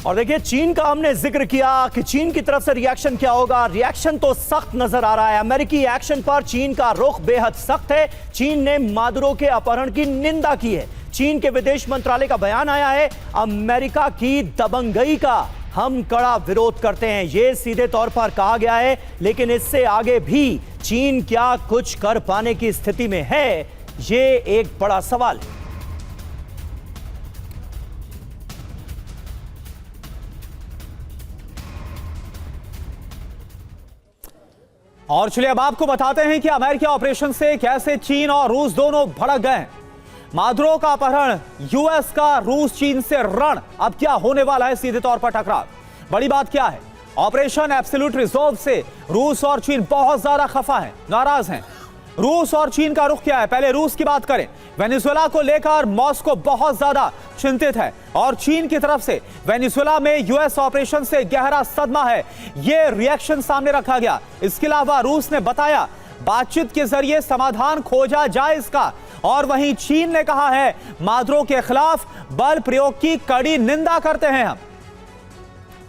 और देखिए, चीन का हमने जिक्र किया कि चीन की तरफ से रिएक्शन क्या होगा। रिएक्शन तो सख्त नजर आ रहा है। अमेरिकी एक्शन पर चीन का रुख बेहद सख्त है। चीन ने मादुरो के अपहरण की निंदा की है। चीन के विदेश मंत्रालय का बयान आया है, अमेरिका की दबंगई का हम कड़ा विरोध करते हैं, यह सीधे तौर पर कहा गया है। लेकिन इससे आगे भी चीन क्या कुछ कर पाने की स्थिति में है, यह एक बड़ा सवाल है। और चलिए अब आपको बताते हैं कि अमेरिकी ऑपरेशन से कैसे चीन और रूस दोनों भड़क गए। मादुरो का अपहरण, यूएस का रूस चीन से रण, अब क्या होने वाला है सीधे तौर पर टकराव। बड़ी बात क्या है, ऑपरेशन एब्सोल्यूट रिजॉल्व से रूस और चीन बहुत ज्यादा खफा हैं, नाराज हैं। रूस और चीन का रुख क्या है, पहले रूस की बात करें। वेनेजुएला को लेकर मॉस्को बहुत ज्यादा चिंतित है और चीन की तरफ से वेनेजुएला में यूएस ऑपरेशन से गहरा सदमा है, यह रिएक्शन सामने रखा गया। इसके अलावा रूस ने बताया बातचीत के जरिए समाधान खोजा जाए इसका, और वहीं चीन ने कहा है मादुरो के खिलाफ बल प्रयोग की कड़ी निंदा करते हैं हम।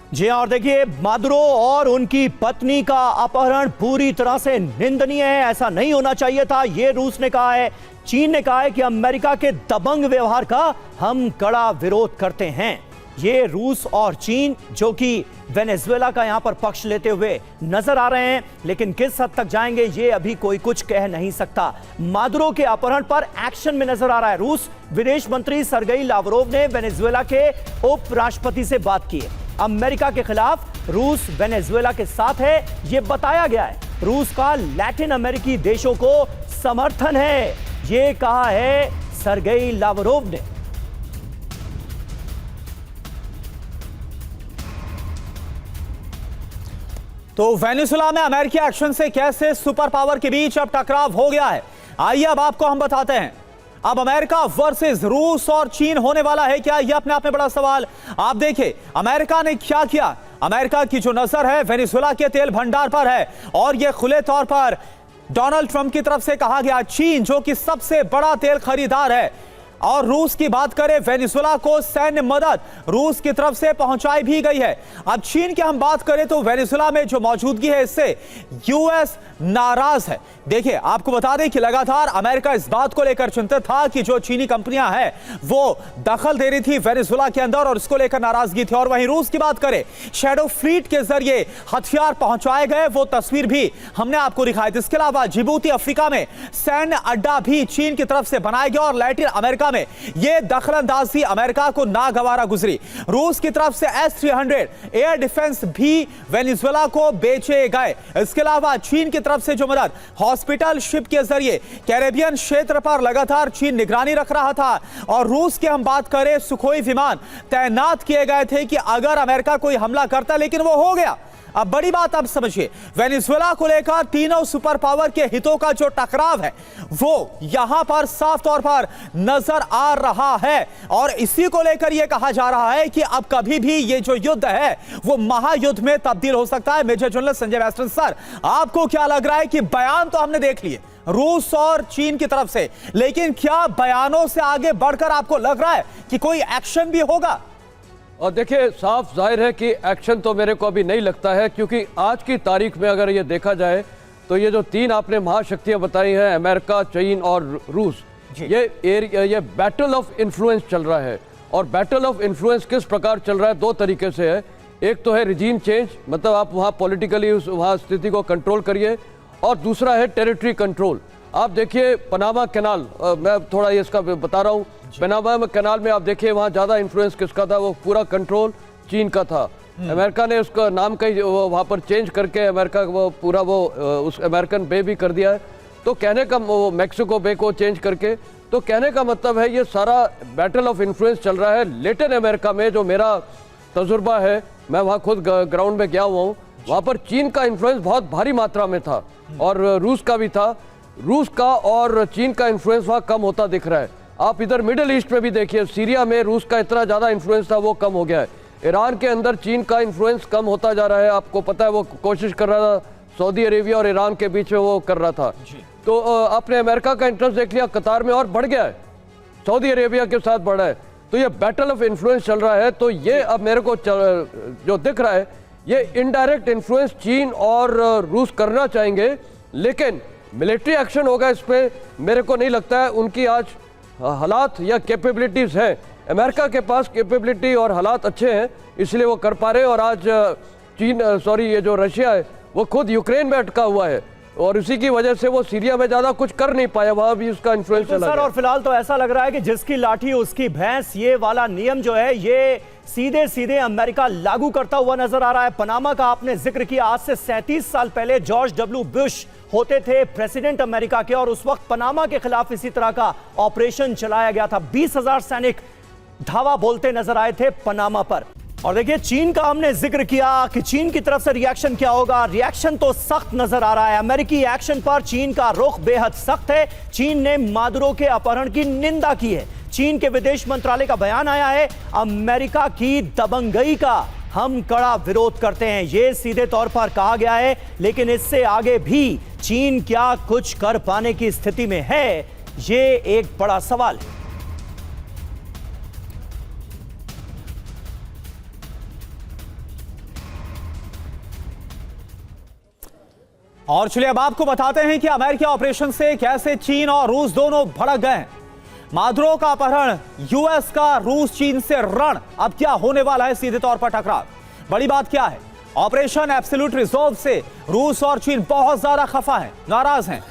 जी और देखिए, मादुरो और उनकी पत्नी का अपहरण पूरी तरह से निंदनीय है, ऐसा नहीं होना चाहिए था, यह रूस ने कहा है। चीन ने कहा है कि अमेरिका के दबंग व्यवहार का हम कड़ा विरोध करते हैं। ये रूस और चीन जो कि वेनेजुएला का यहां पर पक्ष लेते हुए नजर आ रहे हैं, लेकिन किस हद तक जाएंगे ये अभी कोई कुछ कह नहीं सकता। मादुरो के अपहरण पर एक्शन में नजर आ रहा है रूस। विदेश मंत्री सर्गेई लावरोव ने वेनेजुएला के उपराष्ट्रपति से बात की है। अमेरिका के खिलाफ रूस वेनेजुएला के साथ है, यह बताया गया है। रूस का लैटिन अमेरिकी देशों को समर्थन है, यह कहा है सर्गेई लावरोव ने। तो वेनेजुएला में अमेरिकी एक्शन से कैसे सुपर पावर के बीच अब टकराव हो गया है, आइए अब आपको हम बताते हैं। अब अमेरिका वर्सेस रूस और चीन होने वाला है क्या, यह अपने आप में बड़ा सवाल। आप देखिए अमेरिका ने क्या किया। अमेरिका की जो नजर है वेनेजुएला के तेल भंडार पर है, और यह खुले तौर पर डोनाल्ड ट्रंप की तरफ से कहा गया। चीन जो कि सबसे बड़ा तेल खरीदार है, और रूस की बात करें, वेनेजुएला को सैन्य मदद रूस की तरफ से पहुंचाई भी गई है। अब चीन की हम बात करें तो वेनेजुएला में जो मौजूदगी है इससे यूएस नाराज है। देखिए आपको बता दें कि लगातार अमेरिका इस बात को लेकर चिंतित था कि जो चीनी कंपनियां हैं वो दखल दे रही थी वेनेजुएला के अंदर, और इसको लेकर नाराजगी थी। और वहीं रूस की बात करें, शैडो फ्लीट के जरिए हथियार पहुंचाए गए, वो तस्वीर भी हमने आपको दिखाई थी। इसके अलावा जिबूती अफ्रीका में सैन्य अड्डा भी चीन की तरफ से बनाया गया, और लैटिन अमेरिका में यह दखलंदाजी अमेरिका को नागवारा गुजरी। रूस की तरफ से S-300 एयर डिफेंस भी वेनेजुएला को बेचे गए। इसके अलावा चीन की तरफ से जो मदद हॉस्पिटल शिप के जरिए कैरेबियन क्षेत्र पर लगातार चीन निगरानी रख रहा था। और रूस की हम बात करें, सुखोई विमान तैनात किए गए थे कि अगर अमेरिका कोई हमला करता, लेकिन वो हो गया। अब बड़ी बात आप समझिए, वेनेजुएला को लेकर तीनों सुपर पावर के हितों का जो टकराव है वो यहां पर साफ तौर पर नजर आ रहा है, और इसी को लेकर यह कहा जा रहा है कि अब कभी भी ये जो युद्ध है वो महायुद्ध में तब्दील हो सकता है। Major general Sanjay western sir, आपको क्या लग रहा है कि बयान तो हमने देख लिए रूस और चीन की तरफ से, लेकिन क्या बयानों से आगे बढ़कर आपको लग रहा है कि कोई एक्शन भी होगा? और देखिए साफ जाहिर है कि एक्शन तो मेरे को अभी नहीं लगता है, क्योंकि आज की तारीख में अगर ये देखा जाए तो ये जो तीन आपने महाशक्तियां बताई हैं, अमेरिका, चीन और रूस, ये बैटल ऑफ इन्फ्लुएंस चल रहा है। और बैटल ऑफ इन्फ्लुएंस किस प्रकार चल रहा है, दो तरीके से है। एक तो है रिजीम चेंज, मतलब आप वहाँ पॉलिटिकली वहाँ स्थिति को कंट्रोल करिए, और दूसरा है टेरिटरी कंट्रोल। आप देखिए पनामा कैनाल, मैं थोड़ा ये इसका बता रहा हूँ। पनामा कैनाल में आप देखिए वहाँ ज़्यादा इन्फ्लुएंस किसका था, वो पूरा कंट्रोल चीन का था। अमेरिका ने उसका नाम कहीं वहाँ पर चेंज करके अमेरिका वो पूरा वो उस अमेरिकन बे भी कर दिया है। तो कहने का वो मैक्सिको बे को चेंज करके, तो कहने का मतलब है ये सारा बैटल ऑफ इन्फ्लुएंस चल रहा है। लैटिन अमेरिका में जो मेरा तजुर्बा है, मैं वहाँ खुद ग्राउंड में गया हुआ हूँ, वहाँ पर चीन का इन्फ्लुएंस बहुत भारी मात्रा में था, और रूस का भी था। रूस का और चीन का इन्फ्लुएंस वहाँ कम होता दिख रहा है। आप इधर मिडिल ईस्ट में भी देखिए, सीरिया में रूस का इतना ज़्यादा इन्फ्लुएंस था वो कम हो गया है। ईरान के अंदर चीन का इन्फ्लुएंस कम होता जा रहा है। आपको पता है वो कोशिश कर रहा था, सऊदी अरेबिया और ईरान के बीच में वो कर रहा था। तो आपने अमेरिका का इंटरेस्ट देख लिया, कतार में और बढ़ गया है, सऊदी अरेबिया के साथ बढ़ा है। तो ये बैटल ऑफ इन्फ्लुएंस चल रहा है। तो ये अब मेरे को जो दिख रहा है, ये इनडायरेक्ट इन्फ्लुएंस चीन और रूस करना चाहेंगे, लेकिन मिलिट्री एक्शन होगा इस पे मेरे को नहीं लगता है। उनकी आज हालात या कैपेबिलिटीज हैं, अमेरिका के पास कैपेबिलिटी और हालात अच्छे हैं, इसलिए वो कर पा रहे हैं। और आज ये जो रशिया है वो खुद यूक्रेन में अटका हुआ है और इसी की वजह से वो सीरिया में ज्यादा कुछ कर नहीं पाया, वहां भी उसका इन्फ्लुएंस चला सर। गया। और फिलहाल तो ऐसा लग रहा है कि जिसकी लाठी उसकी भैंस, ये वाला नियम जो है ये सीधे सीधे अमेरिका लागू करता हुआ नजर आ रहा है। पनामा का आपने जिक्र किया, आज से 37 साल पहले जॉर्ज डब्ल्यू बुश होते थे प्रेसिडेंट अमेरिका के, और उस वक्त पनामा के खिलाफ इसी तरह का ऑपरेशन चलाया गया था। 20,000 सैनिक धावा बोलते नजर आए थे पनामा पर। और देखिए, चीन का हमने जिक्र किया कि चीन की तरफ से रिएक्शन क्या होगा। रिएक्शन तो सख्त नजर आ रहा है। अमेरिकी एक्शन पर चीन का रुख बेहद सख्त है। चीन ने मादुरो के अपहरण की निंदा की है। चीन के विदेश मंत्रालय का बयान आया है, अमेरिका की दबंगई का हम कड़ा विरोध करते हैं, यह सीधे तौर पर कहा गया है। लेकिन इससे आगे भी चीन क्या कुछ कर पाने की स्थिति में है, यह एक बड़ा सवाल है। और चलिए अब आपको बताते हैं कि अमेरिकी ऑपरेशन से कैसे चीन और रूस दोनों भड़क गए। मादुरो का अपहरण, यूएस का रूस चीन से रण, अब क्या होने वाला है सीधे तौर पर टकराव। बड़ी बात क्या है, ऑपरेशन एब्सोल्यूट रिजॉल्व से रूस और चीन बहुत ज्यादा खफा है, नाराज हैं।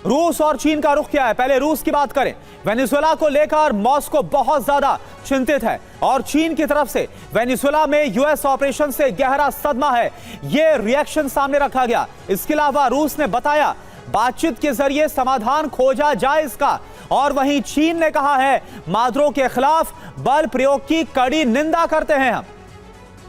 रूस और चीन का रुख क्या है, पहले रूस की बात करें। वेनेजुएला को लेकर मॉस्को बहुत ज्यादा चिंतित है और चीन की तरफ से वेनेजुएला में यूएस ऑपरेशन से गहरा सदमा है, यह रिएक्शन सामने रखा गया। इसके अलावा रूस ने बताया बातचीत के जरिए समाधान खोजा जाए इसका, और वहीं चीन ने कहा है मादुरो के खिलाफ बल प्रयोग की कड़ी निंदा करते हैं हम।